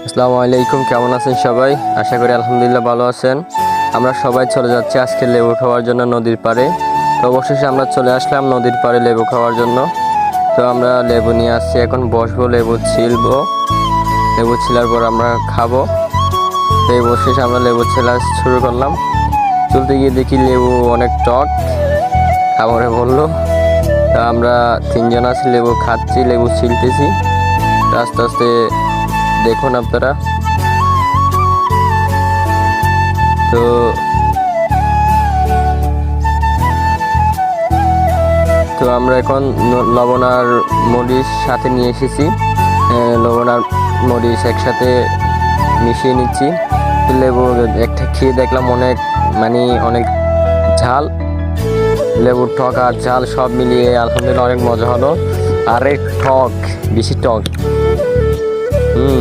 আসসালামু আলাইকুম, কেমন আছেন সবাই? আশা করি আলহামদুলিল্লাহ ভালো আছেন। আমরা সবাই চলে যাচ্ছি আজকে লেবু খাওয়ার জন্য নদীর পাড়ে। তো অবশেষে আমরা চলে আসলাম নদীর পাড়ে লেবু খাওয়ার জন্য। তো আমরা লেবু নিয়ে আসছি, এখন বসবো, লেবু ছিলবো। লেবু ছিলার পর আমরা খাবো। তো এই অবশেষে আমরা লেবু ছেলা শুরু করলাম। চলতে গিয়ে দেখি লেবু অনেক টক, খাবারে বললো। তা আমরা তিনজন আছি, লেবু খাচ্ছি, লেবু ছিলতেছি। আস্তে আস্তে দেখুন আপনারা। তো তো আমরা এখন লবণ আর মরিচ সাথে নিয়ে এসেছি। লবণ আর মরিচ একসাথে মিশিয়ে নিচ্ছি। লেবু একটা খেয়ে দেখলাম অনেক ঝাল। লেবুর টক আর ঝাল সব মিলিয়ে আলহামদুলিল্লাহ অনেক মজা হলো। আর টক, বেশি টক।